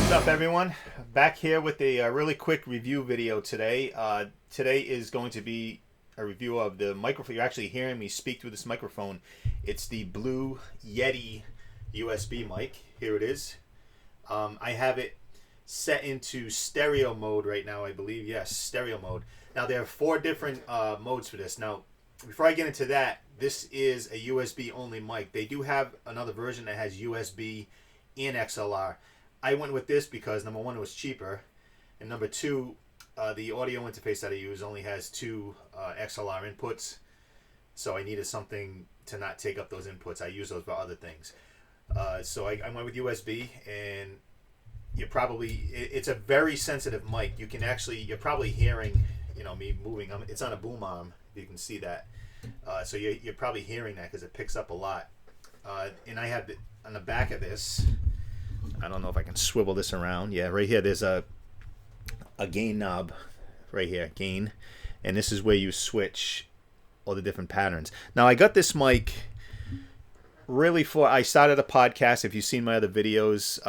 What's up, everyone? Back here with a really quick review video today. Today is going to be a review of the microphone. You're actually hearing me speak through this microphone. It's the Blue Yeti USB mic. Here it is. I have it set into stereo mode right now, I believe. Yes, stereo mode. Now, there are 4 different modes for this. Now, before I get into that, this is a USB only mic. They do have another version that has USB and XLR. I went with this because number 1, it was cheaper, and number 2, the audio interface that I use only has 2 XLR inputs, so I needed something to not take up those inputs. I use those for other things. So I went with USB, and it's a very sensitive mic. You're probably hearing, me moving. It's on a boom arm. You can see that. So you're probably hearing that because it picks up a lot. And I have on the back of this. I don't know if I can swivel this around. Yeah, right here there's a gain knob right here, gain. And this is where you switch all the different patterns. Now, I got this mic really I started a podcast. If you've seen my other videos,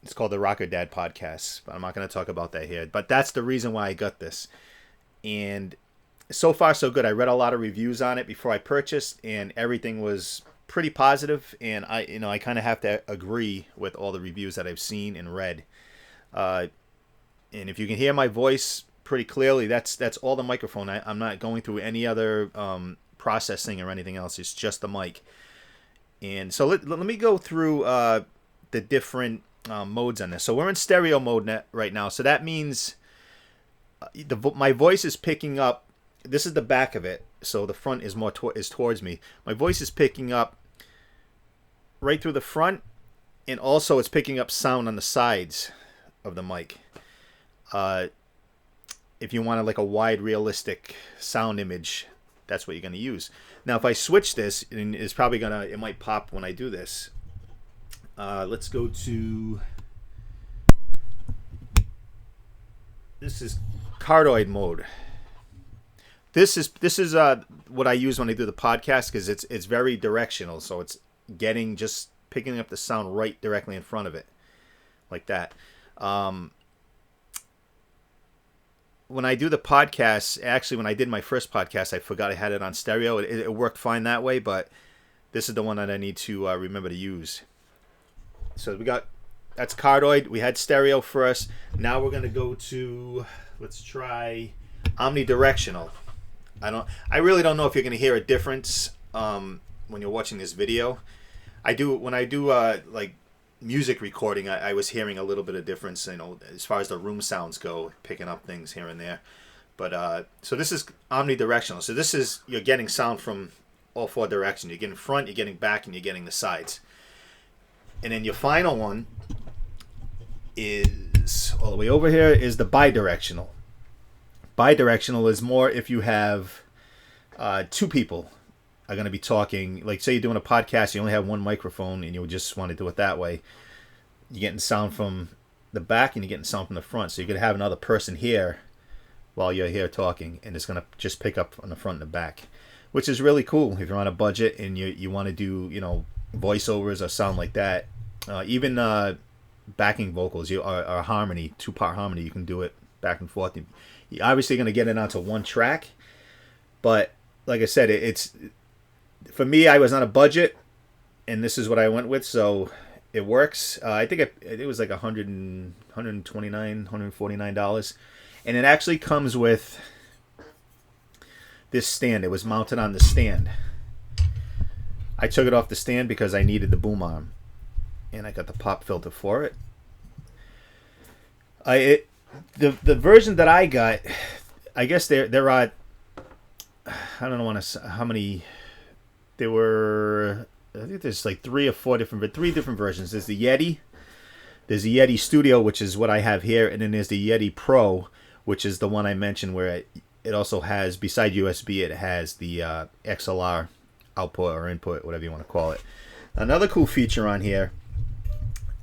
it's called the Rocker Dad Podcast. But I'm not going to talk about that here. But that's the reason why I got this. And so far, so good. I read a lot of reviews on it before I purchased, and everything was pretty positive, and I kind of have to agree with all the reviews that I've seen and read. And if you can hear my voice pretty clearly, that's all the microphone. I'm not going through any other processing or anything else. It's just the mic. And so let me go through the different modes on this. So we're in stereo mode right now. So that means my voice is picking up. This is the back of it, so the front is more is towards me. My voice is picking up right through the front, and also it's picking up sound on the sides of the mic. If you wanted like a wide, realistic sound image, that's what you're going to use. Now, if I switch this, and it might pop when I do this. Let's go to, this is cardioid mode. This is what I use when I do the podcast, because it's very directional, so it's just picking up the sound right directly in front of it, like that. When I do the podcast, actually, when I did my first podcast, I forgot I had it on stereo. It worked fine that way, but this is the one that I need to remember to use. So that's cardioid. We had stereo first. Now we're gonna go to, let's try omnidirectional. I really don't know if you're going to hear a difference when you're watching this video. When I do like music recording, I was hearing a little bit of difference, as far as the room sounds go, picking up things here and there. But so this is omnidirectional. So this is, you're getting sound from all 4 directions. You're getting front, you're getting back, and you're getting the sides. And then your final one is all the way over here is the bidirectional. Bidirectional is more if you have 2 people are going to be talking. Like, say you're doing a podcast, you only have one microphone, and you just want to do it that way. You're getting sound from the back, and you're getting sound from the front. So you're going to have another person here while you're here talking, and it's going to just pick up on the front and the back, which is really cool if you're on a budget and you want to do voiceovers or sound like that. Even backing vocals, or harmony, 2-part harmony, you can do it back and forth. You're obviously going to get it onto one track, but like I said, it's for me. I was on a budget, and this is what I went with, so it works. I think it was like $129, $149, and it actually comes with this stand. It was mounted on the stand. I took it off the stand because I needed the boom arm, and I got the pop filter for it. The version that I got, I guess there are, I don't know how many there were. I think there's like 3 or 4 different versions. There's the Yeti, there's the Yeti Studio, which is what I have here, and then there's the Yeti Pro, which is the one I mentioned, where it also has, beside USB, it has the XLR output or input, whatever you want to call it. Another cool feature on here,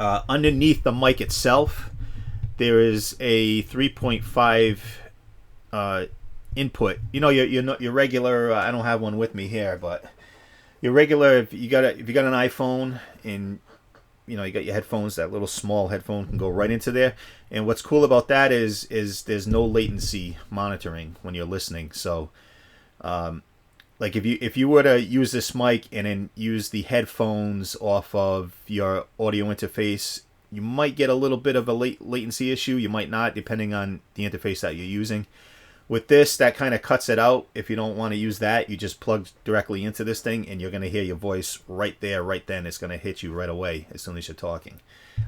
underneath the mic itself, there is a 3.5 input. Your regular. I don't have one with me here, but your regular. If you got an iPhone and you got your headphones. That little small headphone can go right into there. And what's cool about that is there's no latency monitoring when you're listening. So like if you were to use this mic and then use the headphones off of your audio interface, you might get a little bit of a latency issue. You might not, depending on the interface that you're using. With this, that kind of cuts it out. If you don't want to use that, you just plug directly into this thing, and you're going to hear your voice right there, right then. It's going to hit you right away as soon as you're talking.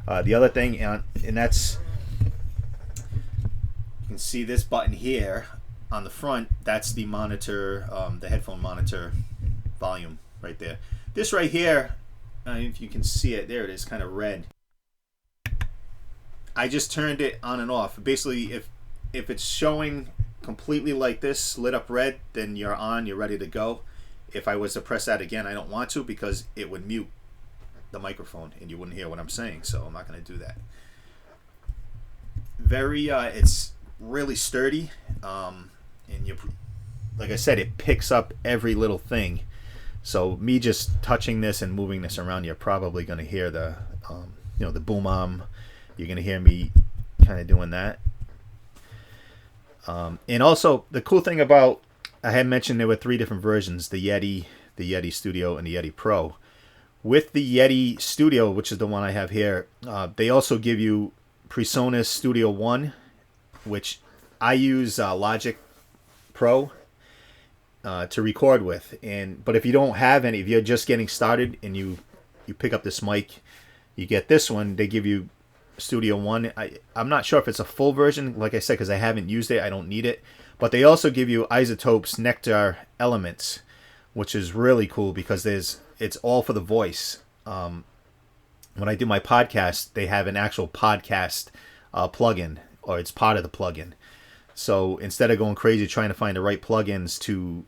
The other thing, and that's, you can see this button here on the front. That's the monitor, the headphone monitor volume right there. This right here, if you can see it, there it is, kind of red. I just turned it on and off. Basically, if it's showing completely like this, lit up red, then you're on, you're ready to go. If I was to press that again, I don't want to, because it would mute the microphone and you wouldn't hear what I'm saying, so I'm not going to do that. It's really sturdy, and like I said, it picks up every little thing. So me just touching this and moving this around, you're probably going to hear the the boom arm. You're going to hear me kind of doing that. And also, the cool thing about, I had mentioned there were 3 different versions, the Yeti Studio, and the Yeti Pro. With the Yeti Studio, which is the one I have here, they also give you PreSonus Studio One, which I use Logic Pro to record with. But if you don't have any, if you're just getting started and you pick up this mic, you get this one, they give you Studio One. I'm not sure if it's a full version, like I said, because I haven't used it. I don't need it. But they also give you Isotope's Nectar Elements, which is really cool because it's all for the voice. When I do my podcast, they have an actual podcast plugin, or it's part of the plugin. So instead of going crazy trying to find the right plugins to,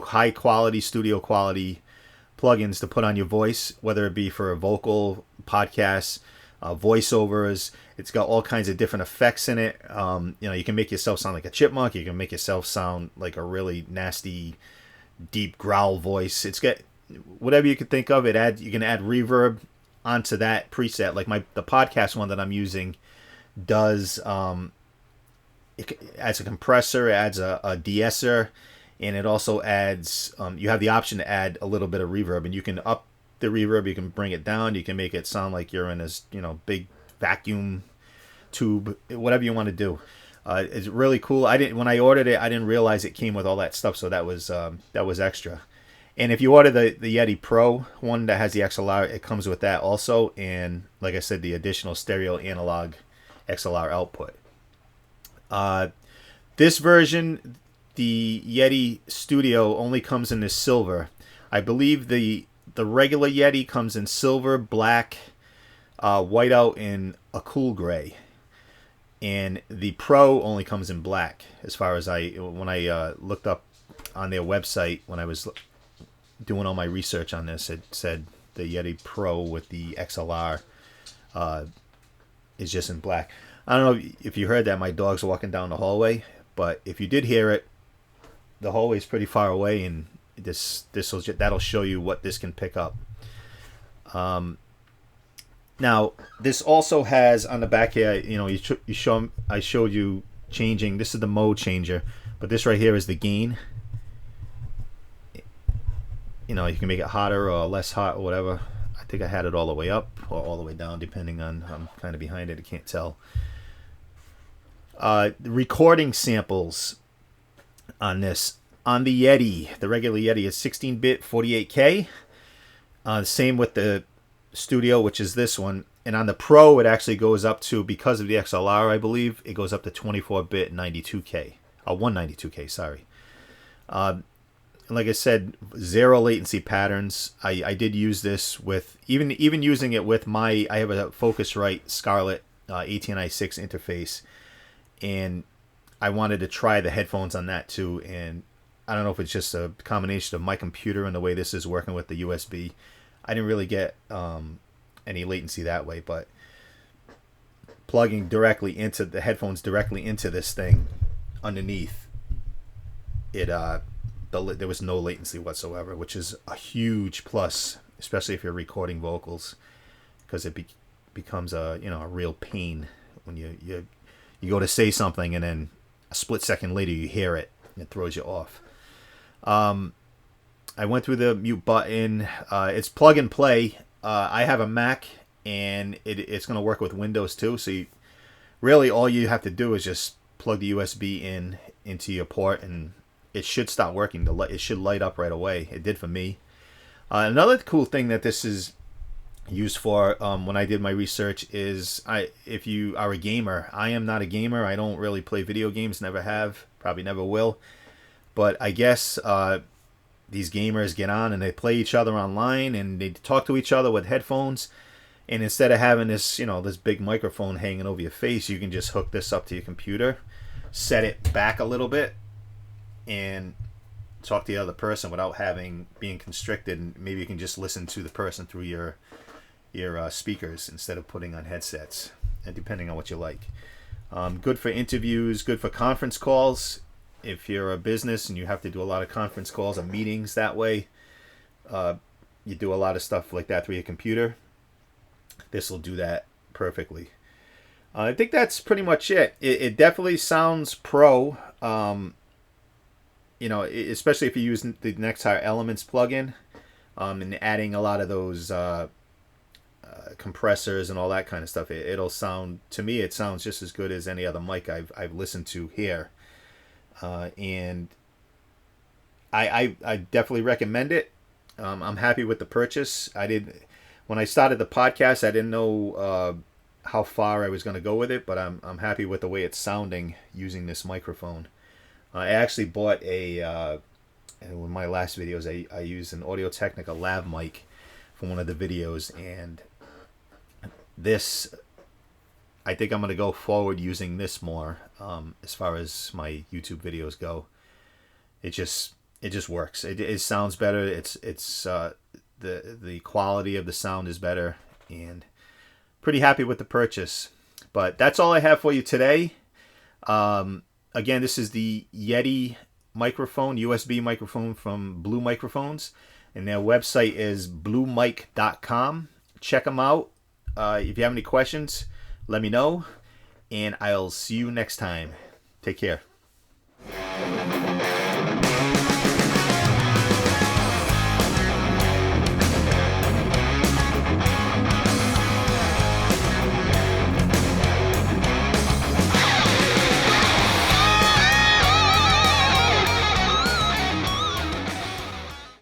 high quality studio quality plugins to put on your voice, whether it be for a vocal, podcasts, voiceovers. It's got all kinds of different effects in it. You can make yourself sound like a chipmunk. You can make yourself sound like a really nasty, deep growl voice. It's got whatever you could think of. You can add reverb onto that preset. Like the podcast one that I'm using does. It adds a compressor, it adds a de-esser, and it also adds, you have the option to add a little bit of reverb, and you can up the reverb, you can bring it down, you can make it sound like you're in this, big vacuum tube, whatever you want to do. It's really cool. When I ordered it, I didn't realize it came with all that stuff, so that was extra. And if you order the Yeti Pro one that has the XLR, it comes with that also, and like I said, the additional stereo analog XLR output. This version, the Yeti Studio, only comes in this silver. I believe the regular Yeti comes in silver, black, whiteout, and a cool gray. And the Pro only comes in black. As far as when I looked up on their website, when I was doing all my research on this, it said the Yeti Pro with the XLR is just in black. I don't know if you heard that. My dog's walking down the hallway, but if you did hear it, the hallway is pretty far away, and that'll show you what this can pick up. Now, this also has on the back here, I showed you changing. This is the mode changer, but this right here is the gain. You can make it hotter or less hot or whatever. I think I had it all the way up or all the way down, depending on, I'm kind of behind it, I can't tell. Recording samples on this. On the Yeti, the regular Yeti is 16-bit 48K. Same with the Studio, which is this one. And on the Pro, it actually goes up to, because of the XLR, I believe, it goes up to 24-bit 92K. 192K, sorry. Like I said, 0 latency patterns. I did use this with, even using it with I have a Focusrite Scarlett ATNI6 interface, and I wanted to try the headphones on that too. And I don't know if it's just a combination of my computer and the way this is working with the USB. I didn't really get any latency that way, but plugging directly into the headphones directly into this thing underneath it, there was no latency whatsoever, which is a huge plus especially if you're recording vocals, because it becomes a a real pain when you go to say something and then a split second later you hear it and it throws you off. I went through the mute button. It's plug and play. I have a Mac and it's going to work with Windows too. So really all you have to do is just plug the USB into your port and it should start working. It should light up right away. It did for me. Another cool thing that this is used for, when I did my research, is if you are a gamer. I am not a gamer. I don't really play video games. Never have. Probably never will. But I guess these gamers get on and they play each other online and they talk to each other with headphones. And instead of having this, this big microphone hanging over your face, you can just hook this up to your computer, set it back a little bit, and talk to the other person without being constricted. And maybe you can just listen to the person through your speakers instead of putting on headsets, and depending on what you like. Good for interviews, good for conference calls. If you're a business and you have to do a lot of conference calls or meetings that way, you do a lot of stuff like that through your computer. This will do that perfectly. I think that's pretty much it. It definitely sounds pro. Especially if you use the Nextire Elements plugin, and adding a lot of those compressors and all that kind of stuff. It'll sound, to me, it sounds just as good as any other mic I've listened to here. And I definitely recommend it. I'm happy with the purchase. When I started the podcast, I didn't know how far I was going to go with it, but I'm happy with the way it's sounding using this microphone. I actually bought in my last videos, I used an Audio-Technica lav mic for one of the videos, and this, I think I'm going to go forward using this more as far as my YouTube videos go. It just works. It sounds better. The quality of the sound is better, and pretty happy with the purchase. But that's all I have for you today. Again, this is the Yeti microphone, USB microphone from Blue Microphones, and their website is bluemic.com. Check them out. If you have any questions, let me know, and I'll see you next time. Take care.